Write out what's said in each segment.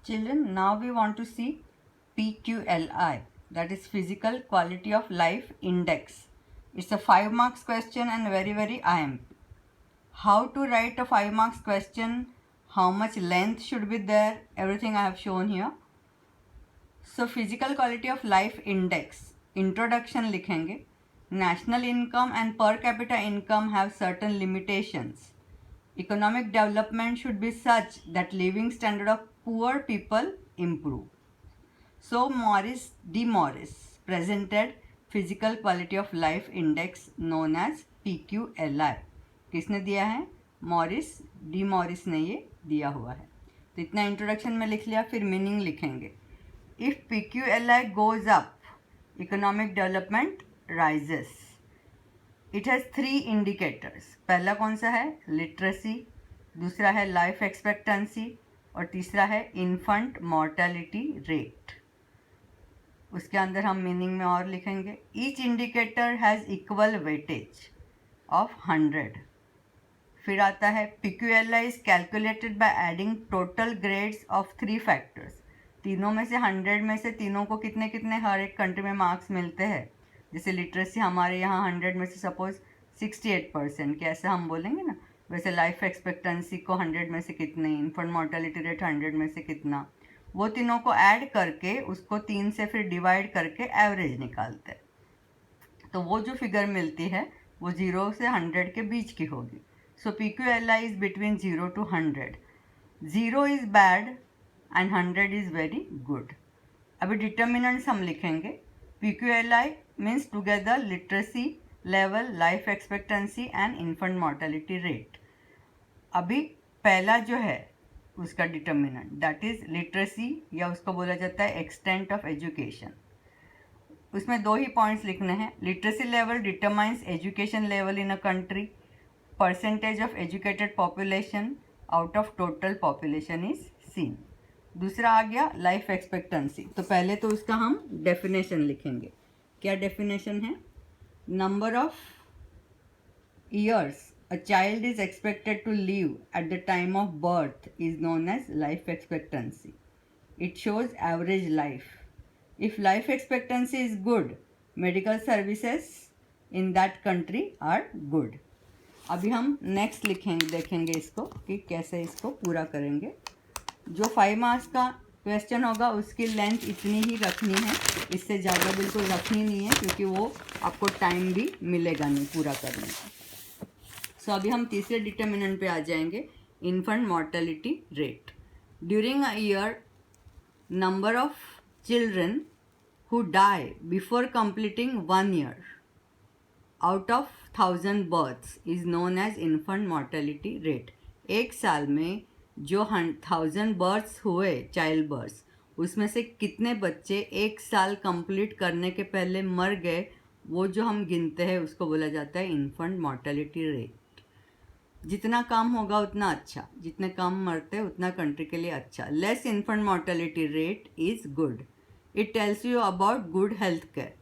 Children, now we want to see PQLI, that is Physical Quality of Life Index. It's a 5 marks question and very IMP. How to write a 5 marks question, how much length should be there, everything I have shown here. So Physical Quality of Life Index, introduction लिखेंगे. National income and per capita income have certain limitations. Economic development should be such that living standard of poor people improve. So Morris D. Morris presented Physical Quality of Life Index known as PQLI. किसने दिया है? Morris D Morris ने ये दिया हुआ है. तो इतना इंट्रोडक्शन में लिख लिया, फिर मीनिंग लिखेंगे. If PQLI goes up, economic development rises. It has 3 indicators. पहला कौन सा है? लिटरेसी, दूसरा है लाइफ एक्सपेक्टेंसी और तीसरा है इन्फेंट मॉर्टेलिटी रेट. उसके अंदर हम मीनिंग में और लिखेंगे. Each indicator has equal weightage of 100. फिर आता है PQLI is calculated by adding total grades of 3 factors. तीनों में से 100 में से तीनों को कितने कितने हर एक कंट्री में मार्क्स मिलते हैं. जैसे लिटरेसी हमारे यहाँ 100 में से सपोज 68%, कैसे हम बोलेंगे ना, वैसे लाइफ एक्सपेक्टेंसी को 100 में से कितने, इन्फेंट मॉर्टेलिटी रेट 100 में से कितना, वो तीनों को ऐड करके उसको 3 से फिर डिवाइड करके एवरेज निकालते हैं. तो वो जो फिगर मिलती है वो 0 से 100 के बीच की होगी. सो PQLI is between 0 to 100. 0 is bad and 100 is very good. अभी डिटर्मिनेंट्स हम लिखेंगे. PQLI means together literacy level, life expectancy and infant mortality rate. अभी पहला जो है उसका डिटर्मिनेंट दैट इज लिटरेसी, या उसको बोला जाता है एक्सटेंट ऑफ एजुकेशन. उसमें 2 ही पॉइंट्स लिखने हैं. Literacy level determines education level in a country. Percentage of educated population out of total population is seen. दूसरा आ गया लाइफ एक्सपेक्टेंसी. तो पहले तो उसका हम डेफिनेशन लिखेंगे. क्या डेफिनेशन है? Number of years a child is expected to live at the time of birth is known as life expectancy. It shows average life. If life expectancy is good, medical services in that country are good. अभी हम next लिखेंगे, देखेंगे इसको कि कैसे इसको पूरा करेंगे. जो 5 मार्क्स का क्वेश्चन होगा उसकी लेंथ इतनी ही रखनी है, इससे ज़्यादा बिल्कुल रखनी नहीं है, क्योंकि वो आपको टाइम भी मिलेगा नहीं पूरा करने का. सो अभी हम तीसरे डिटर्मिनेंट पे आ जाएंगे. Infant mortality rate. During a year, number of children who die before completing 1 year out of 1000 births is known as infant mortality rate. एक साल में जो 1000 बर्थ्स हुए, चाइल्ड बर्थ्स, उसमें से कितने बच्चे 1 साल कंप्लीट करने के पहले मर गए, वो जो हम गिनते हैं उसको बोला जाता है इन्फेंट मॉर्टेलिटी रेट. जितना कम होगा उतना अच्छा, जितने कम मरते उतना कंट्री के लिए अच्छा. Less infant mortality rate is good. It tells you about good health care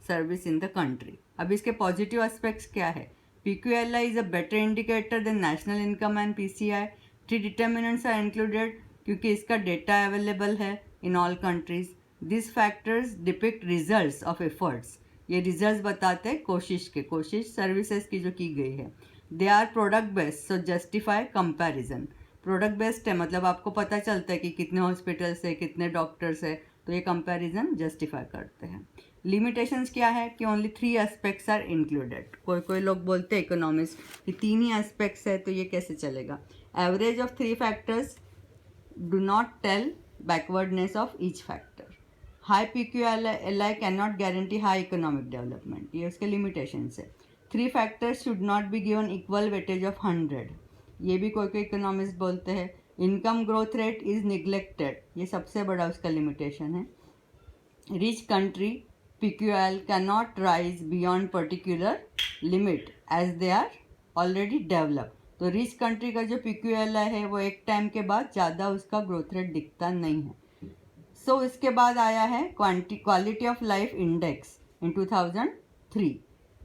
service in the country. अब इसके पॉजिटिव एस्पेक्ट्स क्या है? PQLI is a better indicator than national income and PCI. 3 determinants are included क्योंकि इसका data available है in all countries. This factors depict results of efforts. ये results बताते हैं कोशिश सर्विसेज की जो की गई है. They are product based, so justify comparison. Product based है मतलब आपको पता चलता है कि कितने हॉस्पिटल्स है, कितने डॉक्टर्स है, तो ये कंपैरिजन जस्टिफाई करते हैं. लिमिटेशंस क्या है कि ओनली 3 एस्पेक्ट्स आर इंक्लूडेड. कोई लोग बोलते हैं इकोनॉमिस्ट कि 3 ही एस्पेक्ट्स है, तो ये कैसे चलेगा? Average of 3 factors do not tell backwardness of each factor. High PQLI cannot guarantee high economic development. ये उसके limitations है. 3 factors should not be given equal weightage of 100. ये भी कोई इकोनॉमिस्ट बोलते हैं. Income growth rate is neglected. ये सबसे बड़ा उसका limitation है. Rich country PQL cannot rise beyond particular limit as they are already developed. तो रिच कंट्री का जो PQLI है वो एक टाइम के बाद ज़्यादा उसका ग्रोथ रेट दिखता नहीं है. सो इसके बाद आया है quality of life index in 2003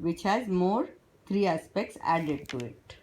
which has more 3 aspects added to it.